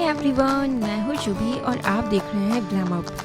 Everyone, मैं हूँ शुभी और आप देख रहे हैं ग्लैम अप।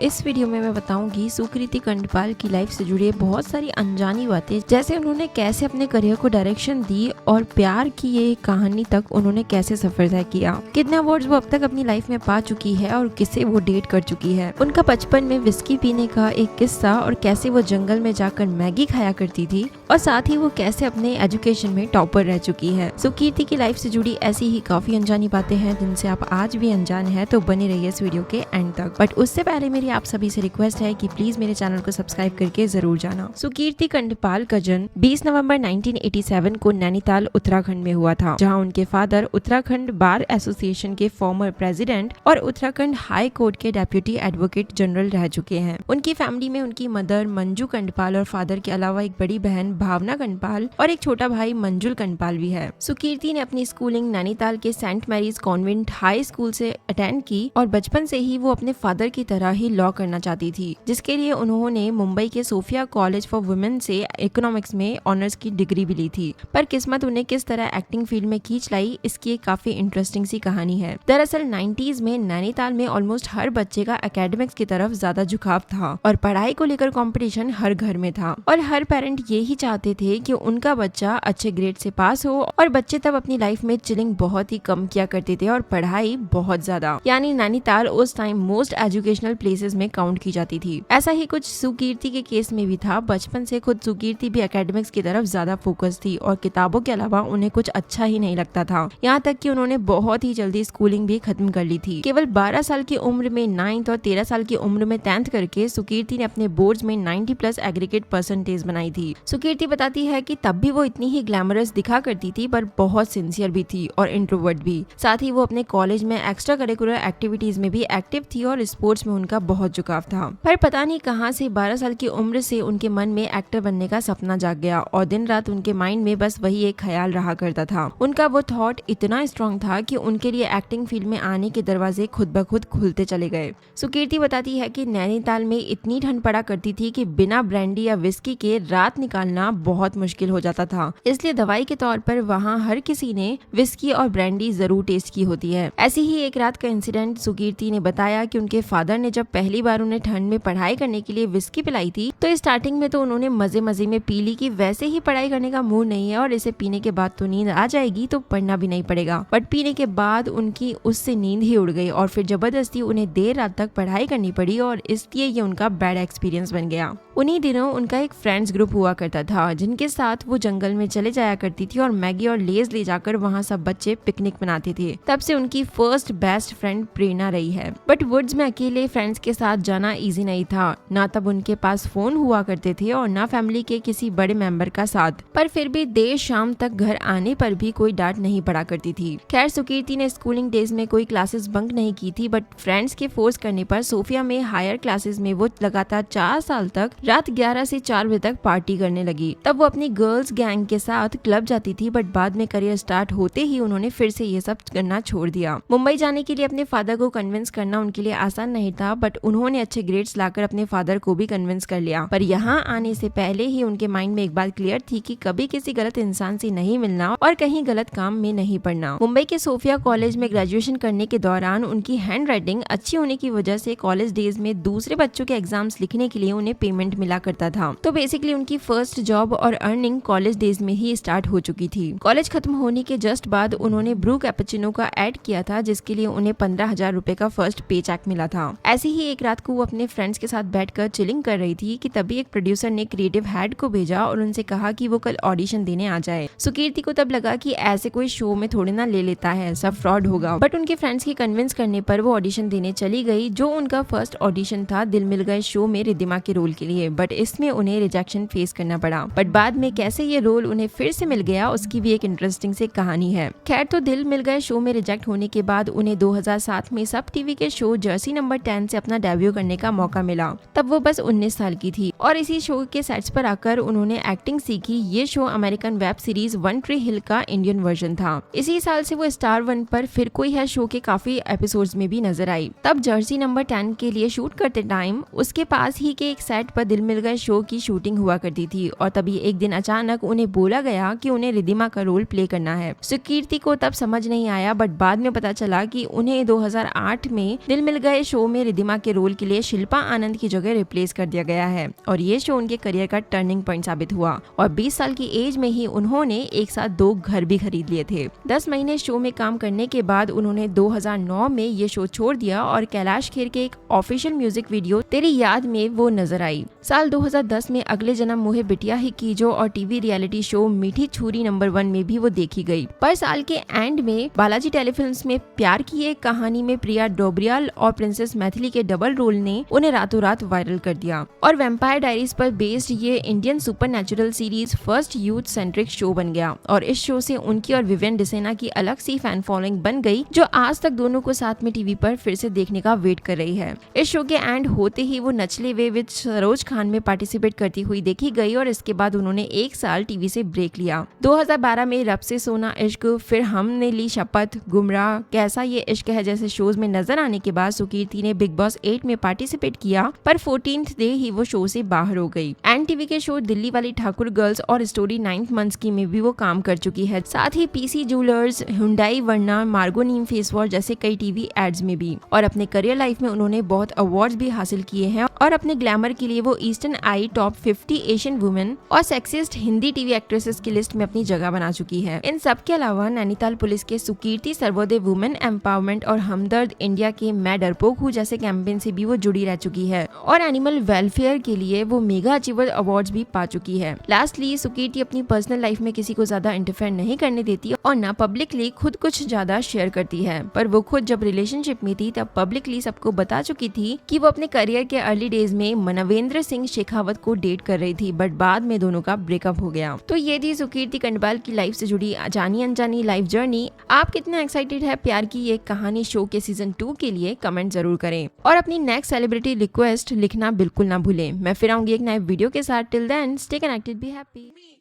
इस वीडियो में मैं बताऊंगी सुकृति कंडपाल की लाइफ से जुड़ी बहुत सारी अनजानी बातें, जैसे उन्होंने कैसे अपने करियर को डायरेक्शन दी और प्यार की ये कहानी तक उन्होंने कैसे सफर तय किया, कितने अवार्ड्स वो अब तक अपनी लाइफ में पा चुकी है और किसे वो डेट कर चुकी है, उनका बचपन में विस्की पीने का एक किस्सा और कैसे वो जंगल में जाकर मैगी खाया करती थी और साथ ही वो कैसे अपने एजुकेशन में टॉपर रह चुकी है। सुकृति की लाइफ से जुड़ी ऐसी ही काफी अनजानी बातें हैं जिनसे आप आज भी अनजान है, तो बने रहिए इस वीडियो के एंड तक। बट उससे पहले मेरी आप सभी से रिक्वेस्ट है कि प्लीज मेरे चैनल को सब्सक्राइब करके जरूर जाना। सुकृति कंडपाल का जन्म 20 नवंबर 1987 को नैनीताल उत्तराखंड में हुआ था, जहां उनके फादर उत्तराखंड बार एसोसिएशन के फॉर्मर प्रेसिडेंट और उत्तराखंड हाई कोर्ट के डेप्यूटी एडवोकेट जनरल रह चुके हैं। उनकी फैमिली में उनकी मदर मंजू कंडपाल और फादर के अलावा एक बड़ी बहन भावना कंडपाल और एक छोटा भाई मंजुल कंडपाल भी है। सुकृति ने अपनी स्कूलिंग नैनीताल के Saint Mary's convent high school से अटेंड की और बचपन से ही वो अपने फादर की तरह ही लॉ करना चाहती थी, जिसके लिए उन्होंने मुंबई के सोफिया कॉलेज फॉर वुमेन से इकोनॉमिक्स में ऑनर्स की डिग्री भी ली थी। पर किस्मत उन्हें किस तरह एक्टिंग फील्ड में खींच लाई, इसकी एक काफी इंटरेस्टिंग सी कहानी है। दरअसल 90s में नैनीताल में ऑलमोस्ट हर बच्चे का एकेडमिक्स की तरफ ज्यादा झुकाव था और पढ़ाई को लेकर कंपटीशन हर घर में था और हर पेरेंट ये ही चाहते थे कि उनका बच्चा अच्छे ग्रेड से पास हो। और बच्चे तब अपनी लाइफ में चिलिंग बहुत ही कम किया करते थे और पढ़ाई बहुत ज्यादा, यानी नैनीताल उस टाइम मोस्ट एजुकेशनल प्लेसेस में काउंट की जाती थी। ऐसा ही कुछ सुकृति के केस में भी था। बचपन से खुद सुकृति भी एकेडमिक्स की तरफ ज्यादा फोकस थी और किताबों के अलावा उन्हें कुछ अच्छा ही नहीं लगता था, यहाँ तक कि उन्होंने बहुत ही जल्दी स्कूलिंग भी खत्म कर ली थी। केवल 12 साल की उम्र में 9th और 13 साल की उम्र में 10th करके सुकृति ने अपने बोर्ड्स में 90+ एग्रीगेट परसेंटेज बनाई थी। सुकृति बताती है कि तब भी वो इतनी ही ग्लैमरस दिखा करती थी, पर बहुत सिंसियर भी थी और इंट्रोवर्ट भी। साथ ही वो अपने कॉलेज में एक्स्ट्रा करिकुलर एक्टिविटीज में भी एक्टिव थी और स्पोर्ट्स में उनका बहुत झुकाव था। पर पता नहीं कहां से 12 साल की उम्र से उनके मन में एक्टर बनने का सपना जाग गया और दिन रात उनके माइंड में बस वही एक ख्याल रहा करता था। उनका वो थॉट इतना स्ट्रॉन्ग था कि उनके लिए एक्टिंग फील्ड में आने के दरवाजे खुद ब खुद खुलते चले गए। सुकृति बताती है कि नैनीताल में इतनी ठंड पड़ा करती थी कि बिना ब्रांडी या विस्की के रात निकालना बहुत मुश्किल हो जाता था, इसलिए दवाई के तौर पर वहाँ हर किसी ने विस्की और ब्रांडी जरूर टेस्ट की होती है। ऐसी ही एक रात का इंसिडेंट सुकृति ने बताया कि उनके फादर ने जब पहली बार उन्हें ठंड में पढ़ाई करने के लिए विस्की पिलाई थी, तो स्टार्टिंग में तो उन्होंने मजे मजे में पी ली कि वैसे ही पढ़ाई करने का मूड नहीं है और इसे पीने के बाद तो नींद आ जाएगी तो पढ़ना भी नहीं पड़ेगा। बट पीने के बाद उनकी उससे नींद ही उड़ गई और फिर जबरदस्ती उन्हें देर रात तक पढ़ाई करनी पड़ी और इसलिए ये उनका बैड एक्सपीरियंस बन गया। उन्हीं दिनों उनका एक फ्रेंड्स ग्रुप हुआ करता था, जिनके साथ वो जंगल में चले जाया करती थी और मैगी और लेज ले जाकर वहाँ सब बच्चे पिकनिक मनाते थे। तब से उनकी फर्स्ट बेस्ट फ्रेंड प्रेरणा रही है। बट वुड्स में अकेले फ्रेंड्स के साथ जाना इजी नहीं था, ना तब उनके पास फोन हुआ करते थे और ना फैमिली के किसी बड़े मेंबर का साथ। पर फिर भी देर शाम तक घर आने पर भी कोई डांट नहीं पड़ा करती थी। खैर, सुकृति ने स्कूलिंग डेज में कोई क्लासेस बंक नहीं की थी, बट फ्रेंड्स के फोर्स करने पर सोफिया में हायर क्लासेस में वो लगातार 4 साल तक रात 11 से 4 बजे तक पार्टी करने लगी। तब वो अपनी गर्ल्स गैंग के साथ क्लब जाती थी, बट बाद में करियर स्टार्ट होते ही उन्होंने फिर से ये सब करना छोड़ दिया। मुंबई जाने के लिए अपने फादर को कन्विंस करना उनके लिए आसान नहीं था, बट उन्होंने अच्छे ग्रेड्स लाकर अपने फादर को भी कन्विंस कर लिया। पर यहाँ आने से पहले ही उनके माइंड में एक बात क्लियर थी कि कभी किसी गलत इंसान से नहीं मिलना और कहीं गलत काम में नहीं पड़ना। मुंबई के सोफिया कॉलेज में ग्रेजुएशन करने के दौरान उनकी हैंड राइटिंग अच्छी होने की वजह से कॉलेज डेज में दूसरे बच्चों के एग्जाम्स लिखने के लिए उन्हें पेमेंट मिला करता था। तो बेसिकली उनकी फर्स्ट जॉब और अर्निंग कॉलेज डेज में ही स्टार्ट हो चुकी थी। कॉलेज खत्म होने के जस्ट बाद उन्होंने ब्रू कैपुचिनो का एड किया था, जिसके लिए उन्हें 15,000 रुपए का फर्स्ट पे चेक मिला था। ऐसी ही एक रात को वो अपने फ्रेंड्स के साथ बैठकर चिलिंग कर रही थी कि तभी एक प्रोड्यूसर ने क्रिएटिव हेड को भेजा और उनसे कहा कि वो कल ऑडिशन देने आ जाए। सुकृति को तब लगा कि ऐसे कोई शो में थोड़ी ना ले लेता है, सब फ्रॉड होगा। बट उनके फ्रेंड्स के कन्विंस करने पर वो ऑडिशन देने चली गई, जो उनका फर्स्ट ऑडिशन था दिल मिल गए शो में रिद्धिमा के रोल के लिए। बट इसमें उन्हें रिजेक्शन फेस करना पड़ा। बट बाद में कैसे ये रोल उन्हें फिर से मिल गया, उसकी भी एक इंटरेस्टिंग से कहानी है। खैर, तो दिल मिल गए शो में रिजेक्ट होने के बाद उन्हें 2007 में सब टीवी के शो जर्सी नंबर 10 से अपना अपना डेब्यू करने का मौका मिला। तब वो बस 19 साल की थी और इसी शो के सेट्स पर आकर उन्होंने एक्टिंग सीखी। ये show American web series One Tree Hill का इंडियन वर्जन था। इसी साल से वो स्टार वन पर फिर कोई है शो के काफी एपिसोड्स में भी नजर आई। तब जर्सी नंबर 10 के लिए शूट करते टाइम उसके पास ही के एक सेट पर दिल मिल गए शो की शूटिंग हुआ करती थी और तभी एक दिन अचानक उन्हें बोला गया कि उन्हें रिद्धिमा का रोल प्ले करना है। सुकीर्ति को तब समझ नहीं आया, बट बाद में पता चला कि उन्हें 2008 में दिल मिल गए शो में रिद्धिमा के रोल के लिए शिल्पा आनंद की जगह रिप्लेस कर दिया गया है और ये शो उनके करियर का टर्निंग पॉइंट साबित हुआ और 20 साल की एज में ही उन्होंने एक साथ 2 घर भी खरीद लिए थे। 10 महीने शो में काम करने के बाद उन्होंने 2009 में ये शो छोड़ दिया और कैलाश खेर के एक ऑफिशियल म्यूजिक वीडियो तेरी याद में वो नजर आई। साल 2010 में अगले जन्म मोहे बिटिया ही कीजो और टीवी रियलिटी शो मीठी छुरी नंबर 1 में भी वो देखी गई। पर साल के एंड में बालाजी टेलीफिल्म्स में प्यार की एक कहानी में प्रिया डोबरियाल और प्रिंसेस मैथिली के डबल रोल ने उन्हें रातों रात वायरल कर दिया और वैम्पायर डायरीज पर बेस्ड ये Indian supernatural series first youth centric show बन गया और इस शो से उनकी और विवियन डिसेना की अलग सी फैन फॉलोइंग बन गई जो आज तक दोनों को साथ में टीवी पर फिर से देखने का वेट कर रही है। इस शो के एंड होते ही वो नचले वे विद सरोज खान में पार्टिसिपेट करती हुई देखी गई और इसके बाद उन्होंने 1 साल टीवी से ब्रेक लिया। 2012 में रब से सोना इश्क, फिर हमने ली शपथ, गुमराह, कैसा ये इश्क है जैसे शोज में नजर आने के बाद सुकीर्ति ने बिग बॉस 8 में पार्टिसिपेट किया पर 14th डे ही वो शो से बाहर हो गई। एनटीवी के शो दिल्ली वाली ठाकुर गर्ल्स और स्टोरी 9th मंथ्स की में भी वो काम कर चुकी है। साथ ही पीसी ज्वेलर्स, हुंडई वर्ना, मार्गो नीम फेस वॉश जैसे कई टीवी एड्स में भी। और अपने करियर लाइफ में उन्होंने बहुत अवार्ड्स भी हासिल किए हैं और अपने ग्लैमर के लिए वो ईस्टर्न आई टॉप 50 एशियन वुमेन और सेक्सिस्ट हिंदी टीवी एक्ट्रेसेस की लिस्ट में अपनी जगह बना चुकी है। इन सब के अलावा नैनीताल पुलिस के सुकीर्ति सर्वोदय वुमेन एम्पावरमेंट और हमदर्द इंडिया के मैं डरपोक हूँ जैसे कैंपेन से भी वो जुड़ी रह चुकी है और एनिमल वेलफेयर के लिए वो मेगा अचीवर अवार्ड्स भी पा चुकी है। लास्टली सुकीर्ति अपनी पर्सनल लाइफ में किसी को ज्यादा इंटरफेयर नहीं करने देती और ना पब्लिकली खुद कुछ ज्यादा शेयर करती है, पर वो खुद जब रिलेशनशिप में थी तब पब्लिकली सबको बता चुकी थी कि वो अपने करियर के अर्ली डेज में मनवेंद्र सिंह शेखावत को डेट कर रही थी, बट बाद में दोनों का ब्रेकअप हो गया। तो ये थी सुकीर्ति कंडपाल की लाइफ से जुड़ी जानी अनजानी लाइफ जर्नी। आप कितने एक्साइटेड है प्यार की ये कहानी शो के सीजन 2 के लिए? कमेंट जरूर करें और अपनी नेक्स्ट सेलिब्रिटी रिक्वेस्ट लिखना बिल्कुल ना भूलें। मैं फिर आऊंगी एक नए वीडियो के साथ। Till then stay connected, be happy.